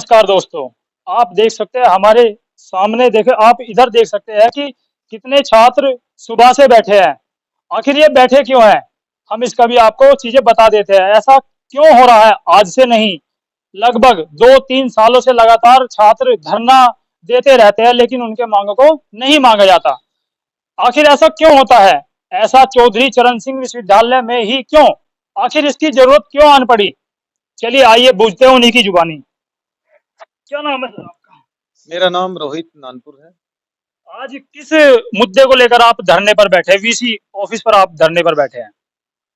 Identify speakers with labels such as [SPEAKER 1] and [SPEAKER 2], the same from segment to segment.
[SPEAKER 1] नमस्कार दोस्तों। आप देख सकते हैं हमारे सामने, देखे आप इधर देख सकते हैं कि कितने छात्र सुबह से बैठे हैं। आखिर ये बैठे क्यों हैं? हम इसका भी आपको चीजें बता देते हैं। ऐसा क्यों हो रहा है? आज से नहीं, लगभग 2-3 सालों से लगातार छात्र धरना देते रहते हैं, लेकिन उनके मांगों को नहीं मांगा जाता। आखिर ऐसा क्यों होता है? ऐसा चौधरी चरण सिंह विश्वविद्यालय में ही क्यों? आखिर इसकी जरूरत क्यों आन पड़ी? चलिए आइए बूझते हैं उन्हीं की जुबानी। क्या नाम है सर आपका?
[SPEAKER 2] मेरा नाम रोहित नानपुर है।
[SPEAKER 1] आज किस मुद्दे को लेकर आप धरने पर बैठे हैं? वीसी ऑफिस पर आप धरने पर बैठे हैं।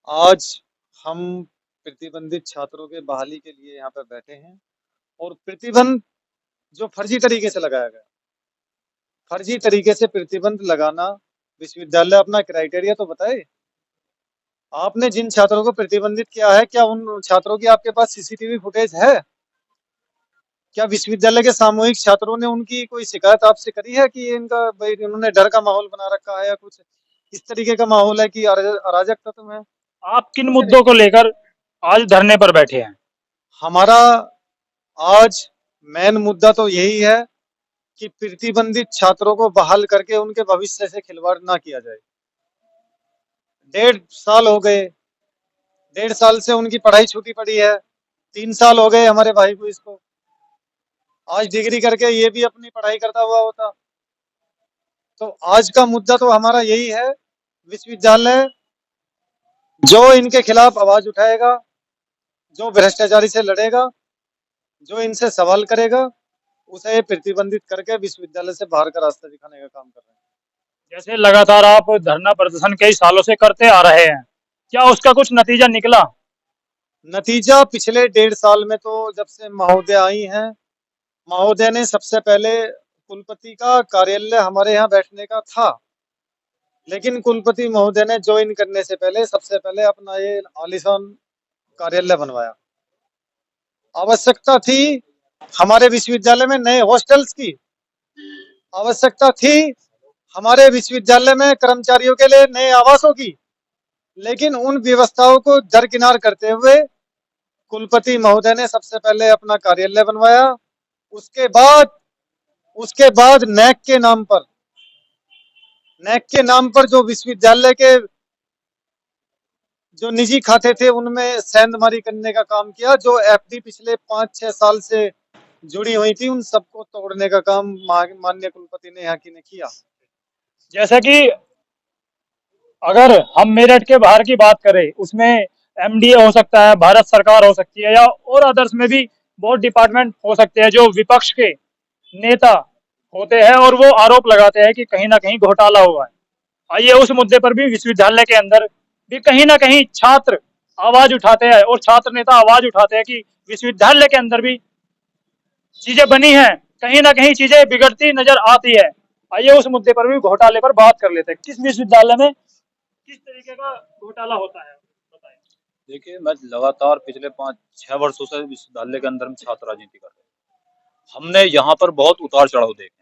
[SPEAKER 2] आज हम प्रतिबंधित छात्रों के बहाली के लिए यहाँ पर बैठे हैं और प्रतिबंध जो फर्जी तरीके से लगाया गया, फर्जी तरीके से प्रतिबंध लगाना, विश्वविद्यालय अपना क्राइटेरिया तो बताए। आपने जिन छात्रों को प्रतिबंधित किया है, क्या उन छात्रों की आपके पास सीसीटीवी फुटेज है? क्या विश्वविद्यालय के सामूहिक छात्रों ने उनकी कोई शिकायत आपसे करी है कि इनका भाई इन्होंने डर का माहौल बना रखा है या कुछ इस तरीके का माहौल है कि अराजक तत्व है?
[SPEAKER 1] आप किन
[SPEAKER 2] कुछ नहीं।
[SPEAKER 1] मुद्दों को लेकर आज धरने पर बैठे हैं?
[SPEAKER 2] हमारा आज मेन मुद्दा तो यही है कि प्रतिबंधित छात्रों को बहाल करके उनके भविष्य से खिलवाड़ ना किया जाए। 1.5 साल हो गए, 1.5 साल से उनकी पढ़ाई छूटी पड़ी है। 3 साल हो गए हमारे भाई को, इसको आज डिग्री करके ये भी अपनी पढ़ाई करता हुआ होता। तो आज का मुद्दा तो हमारा यही है, विश्वविद्यालय जो इनके खिलाफ आवाज उठाएगा, जो भ्रष्टाचारी से लड़ेगा, जो इनसे सवाल करेगा, उसे प्रतिबंधित करके विश्वविद्यालय से बाहर का रास्ता दिखाने का काम कर रहे हैं।
[SPEAKER 1] जैसे लगातार आप धरना प्रदर्शन कई सालों से करते आ रहे हैं, क्या उसका कुछ नतीजा निकला?
[SPEAKER 2] नतीजा पिछले 1.5 साल में तो जब से महोदय आई हैं, महोदय ने सबसे पहले कुलपति का कार्यालय हमारे यहाँ बैठने का था, लेकिन कुलपति महोदय ने ज्वाइन करने से पहले सबसे पहले अपना ये आलीशान कार्यालय बनवाया। आवश्यकता थी हमारे विश्वविद्यालय में नए हॉस्टल्स की, आवश्यकता थी हमारे विश्वविद्यालय में कर्मचारियों के लिए नए आवासों की, लेकिन उन व्यवस्थाओं को दरकिनार करते हुए कुलपति महोदय ने सबसे पहले अपना कार्यालय बनवाया। उसके बाद नैक के नाम पर जो विश्वविद्यालय के जो निजी खाते थे उनमें सेंधमारी करने का काम किया। जो एफडी पिछले 5-6 साल से जुड़ी हुई थी, उन सबको तोड़ने का काम माननीय कुलपति ने यहाँ की ने किया।
[SPEAKER 1] जैसे कि अगर हम मेरठ के बाहर की बात करें, उसमें एमडीए हो सकता है, भारत सरकार हो सकती है, या और अदर्स में भी बहुत डिपार्टमेंट हो सकते हैं जो विपक्ष के नेता होते हैं और वो आरोप लगाते हैं कि कहीं ना कहीं घोटाला हुआ है। आइए उस मुद्दे पर भी, विश्वविद्यालय के अंदर भी कहीं ना कहीं छात्र आवाज उठाते हैं और छात्र नेता आवाज उठाते हैं कि विश्वविद्यालय के अंदर भी चीजें बनी हैं, कहीं ना कहीं चीजें बिगड़ती नजर आती है। आइए उस मुद्दे पर भी, घोटाले पर बात कर लेते हैं। किस विश्वविद्यालय में किस तरीके का घोटाला होता है, बताएं।
[SPEAKER 3] देखिए, मैं लगातार पिछले 5-6 वर्षों से विश्वविद्यालय के अंदर में छात्र राजनीति कर रहे हैं। हमने यहाँ पर बहुत उतार चढ़ाव देखे।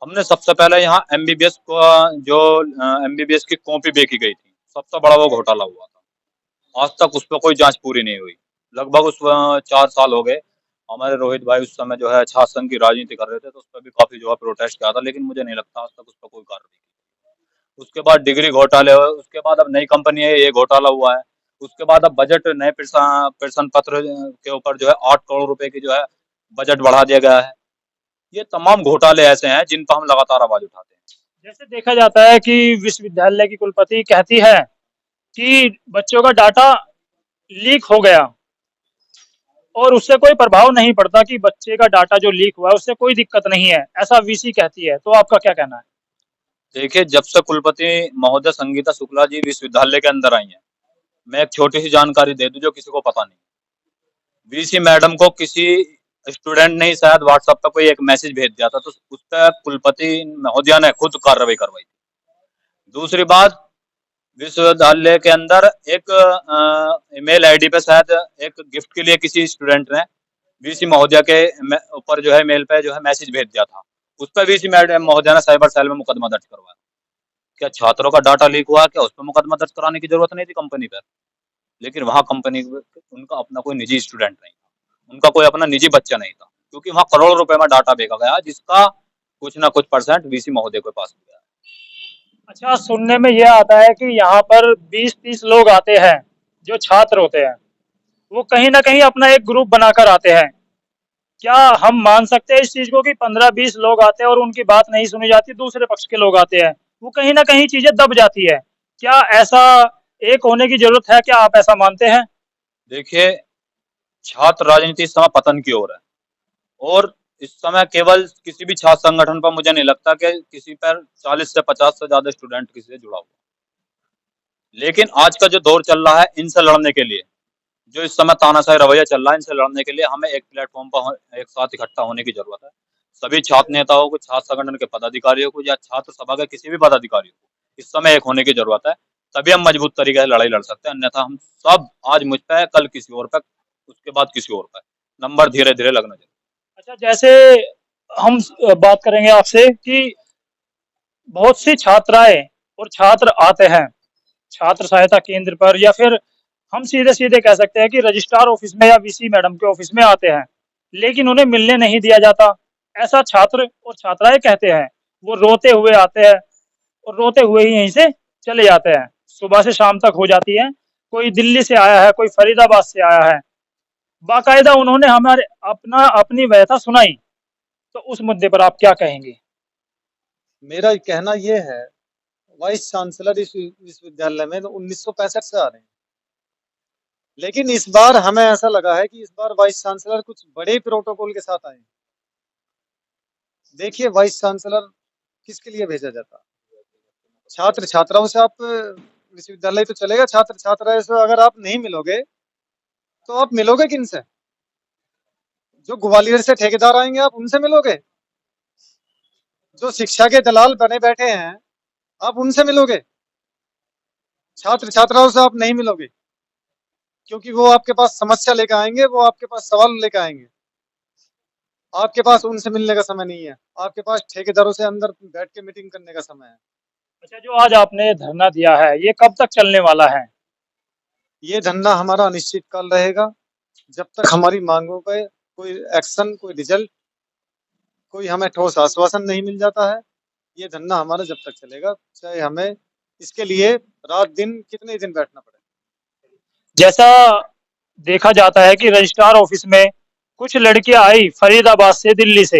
[SPEAKER 3] हमने सबसे पहले यहाँ एमबीबीएस को, जो एमबीबीएस की कॉपी बेची गई थी, सबसे बड़ा वो घोटाला हुआ था। आज तक उस पर कोई जांच पूरी नहीं हुई। लगभग उस 4 साल हो गए। हमारे रोहित भाई उस समय जो है छात्र संघ की राजनीति कर रहे थे, तो उस पर भी काफी जो है प्रोटेस्ट किया था, लेकिन मुझे नहीं लगता आज तक उस पर कोई कार्रवाई की। उसके बाद डिग्री घोटाले हुए, उसके बाद अब नई कंपनी है, ये घोटाला हुआ है। उसके बाद अब बजट, नए प्रश्न पत्र के ऊपर जो है 8 करोड़ रुपए की जो है बजट बढ़ा दिया गया है। ये तमाम घोटाले ऐसे हैं जिन पर हम लगातार आवाज उठाते हैं।
[SPEAKER 1] जैसे देखा जाता है कि विश्वविद्यालय की कुलपति कहती है कि बच्चों का डाटा लीक हो गया और उससे कोई प्रभाव नहीं पड़ता, कि बच्चे का डाटा जो लीक हुआ है उससे कोई दिक्कत नहीं है, ऐसा वीसी कहती है। तो आपका क्या कहना है?
[SPEAKER 3] देखिए, जब से कुलपति महोदय संगीता शुक्ला जी विश्वविद्यालय के अंदर आई हैं, मैं एक छोटी सी जानकारी दे दूं जो किसी को पता नहीं। वीसी मैडम को किसी स्टूडेंट ने ही शायद व्हाट्सएप पर कोई एक मैसेज भेज दिया था, तो उस पर कुलपति महोदया ने खुद कार्रवाई करवाई थी। दूसरी बात, विश्वविद्यालय के अंदर एक ईमेल आईडी पे शायद एक गिफ्ट के लिए किसी स्टूडेंट ने वीसी महोदया के ऊपर जो है मेल पे जो है मैसेज भेज दिया था। उस पर वीसी मैडम महोदया ने साइबर सेल में मुकदमा दर्ज करवाया। क्या छात्रों का डाटा लीक हुआ? क्या उस पर मुकदमा दर्ज कराने की जरूरत नहीं थी कंपनी पर? लेकिन वहां कंपनी, उनका अपना कोई निजी स्टूडेंट नहीं था, उनका कोई अपना निजी बच्चा नहीं था, क्योंकि वहां करोड़ों रुपए में डाटा बेचा गया, जिसका कुछ ना कुछ परसेंट वीसी महोदय के पास गया।
[SPEAKER 1] अच्छा, सुनने में यह आता है कि यहाँ पर 20-30 लोग आते हैं जो छात्र होते हैं, वो कहीं ना कहीं अपना एक ग्रुप बनाकर आते हैं। क्या हम मान सकते हैं इस चीज को कि 15-20 लोग आते हैं और उनकी बात नहीं सुनी जाती, दूसरे पक्ष के लोग आते हैं, वो कहीं ना कहीं चीजें दब जाती है? क्या ऐसा एक होने की जरूरत है? क्या आप ऐसा मानते हैं?
[SPEAKER 3] देखिए, छात्र राजनीति इस समय पतन की ओर है, और इस समय केवल किसी भी छात्र संगठन पर मुझे नहीं लगता कि किसी पर 40 से 50 से ज्यादा स्टूडेंट किसी से जुड़ा हुआ। लेकिन आज का जो दौर चल रहा है, इनसे लड़ने के लिए, जो इस समय तानाशाही रवैया चल रहा है, इनसे लड़ने के लिए हमें एक प्लेटफॉर्म पर एक साथ इकट्ठा होने की जरूरत है। सभी छात्र नेताओं को, छात्र संगठन के पदाधिकारियों को या छात्र सभा के किसी भी पदाधिकारियों को इस समय एक होने की जरूरत है। तभी हम मजबूत तरीके से लड़ाई लड़ सकते हैं, अन्यथा हम सब आज मुझ पे, कल किसी और पे, उसके बाद किसी और पे, नंबर धीरे धीरे लगना चाहिए।
[SPEAKER 1] अच्छा, जैसे हम बात करेंगे आपसे कि बहुत सी छात्राएं और छात्र आते हैं छात्र सहायता केंद्र पर, या फिर हम सीधे सीधे कह सकते हैं कि रजिस्ट्रार ऑफिस में या वीसी मैडम के ऑफिस में आते हैं, लेकिन उन्हें मिलने नहीं दिया जाता। ऐसा छात्र और छात्राएं कहते हैं। वो रोते हुए आते हैं और रोते हुए ही यहीं से चले जाते हैं। सुबह से शाम तक हो जाती है। कोई दिल्ली से आया है, कोई फरीदाबाद से आया है। बाकायदा उन्होंने हमारे अपनी व्यथा सुनाई। तो उस मुद्दे पर आप क्या कहेंगे?
[SPEAKER 2] मेरा कहना ये है, वाइस चांसलर इस विश्वविद्यालय में तो 1965 से आ रहे हैं, लेकिन इस बार हमें ऐसा लगा है कि इस बार वाइस चांसलर कुछ बड़े प्रोटोकॉल के साथ आए हैं। देखिए, वाइस चांसलर किसके लिए भेजा जाता? छात्र छात्राओं से आप विश्वविद्यालय तो चलेगा, छात्र छात्राओं से अगर आप नहीं मिलोगे तो आप मिलोगे किनसे? जो ग्वालियर से ठेकेदार आएंगे आप उनसे मिलोगे? जो शिक्षा के दलाल बने बैठे हैं आप उनसे मिलोगे? छात्र छात्राओं से आप नहीं मिलोगे, क्योंकि वो आपके पास समस्या लेकर आएंगे, वो आपके पास सवाल लेकर आएंगे। आपके पास उनसे मिलने का समय नहीं है, आपके पास ठेकेदारों से अंदर बैठ के मीटिंग करने का समय है।
[SPEAKER 1] अच्छा, जो आज आपने धरना दिया है, ये कब तक चलने वाला है?
[SPEAKER 2] ये धरना हमारा अनिश्चितकाल रहेगा, जब तक हमारी मांगों पे कोई एक्शन, कोई रिजल्ट, कोई हमें ठोस आश्वासन नहीं मिल जाता है। ये धरना हमारा जब तक चलेगा, चाहे हमें इसके लिए रात दिन कितने दिन बैठना पड़े।
[SPEAKER 1] जैसा देखा जाता है कि रजिस्ट्रार ऑफिस में कुछ लड़कियां आई फरीदाबाद से, दिल्ली से।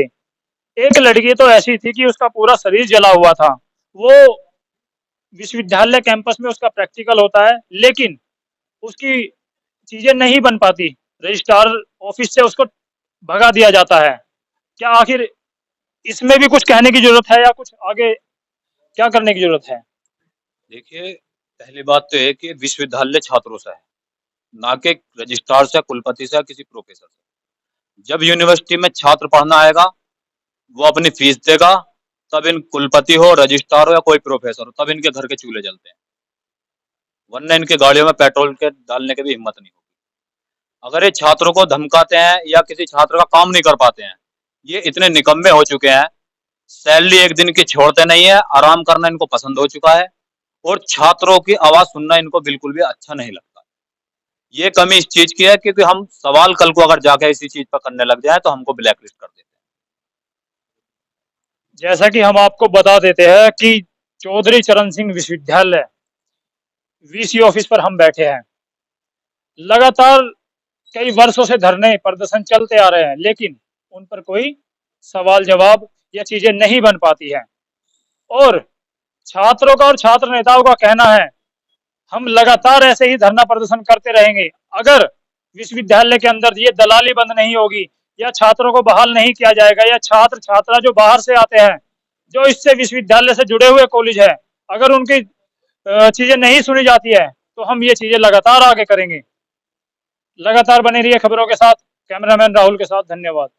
[SPEAKER 1] एक लड़की तो ऐसी थी कि उसका पूरा शरीर जला हुआ था। वो विश्वविद्यालय कैंपस में उसका प्रैक्टिकल होता है, लेकिन उसकी चीजें नहीं बन पाती। रजिस्ट्रार ऑफिस से उसको भगा दिया जाता है। क्या आखिर इसमें भी कुछ कहने की जरूरत है, या कुछ आगे क्या करने की जरूरत है?
[SPEAKER 3] देखिए, पहली बात तो है कि विश्वविद्यालय छात्रों से है, ना कि रजिस्ट्रार से, कुलपति से, किसी प्रोफेसर से। जब यूनिवर्सिटी में छात्र पढ़ना आएगा, वो अपनी फीस देगा, तब इन कुलपति हो, रजिस्ट्रार हो या कोई प्रोफेसर हो, तब इनके घर के चूल्हे जलते हैं, वरना इनके गाड़ियों में पेट्रोल के डालने की भी हिम्मत नहीं होगी। अगर ये छात्रों को धमकाते हैं या किसी छात्र का काम नहीं कर पाते हैं, ये इतने निकम्मे हो चुके हैं, सैलरी एक दिन की छोड़ते नहीं है, आराम करना इनको पसंद हो चुका है, और छात्रों की आवाज सुनना इनको बिल्कुल भी अच्छा नहीं लगता। ये कमी इस चीज की है क्योंकि हम सवाल कल को अगर जाके इसी चीज पर करने लग जाए तो हमको ब्लैकलिस्ट कर देते हैं।
[SPEAKER 1] जैसा कि हम आपको बता देते हैं कि चौधरी चरण सिंह विश्वविद्यालय वीसी ऑफिस पर हम बैठे हैं। लगातार कई वर्षों से धरने प्रदर्शन चलते आ रहे हैं, लेकिन उन पर कोई सवाल जवाब या चीजें नहीं बन पाती हैं। और छात्रों का और छात्र नेताओं का कहना है, हम लगातार ऐसे ही धरना प्रदर्शन करते रहेंगे अगर विश्वविद्यालय के अंदर ये दलाली बंद नहीं होगी, या छात्रों को बहाल नहीं किया जाएगा, या छात्र छात्रा जो बाहर से आते हैं, जो इससे विश्वविद्यालय से जुड़े हुए कॉलेज है, अगर उनकी चीजें नहीं सुनी जाती है, तो हम ये चीजें लगातार आगे करेंगे। लगातार बने रहिए खबरों के साथ। कैमरामैन राहुल के साथ, धन्यवाद।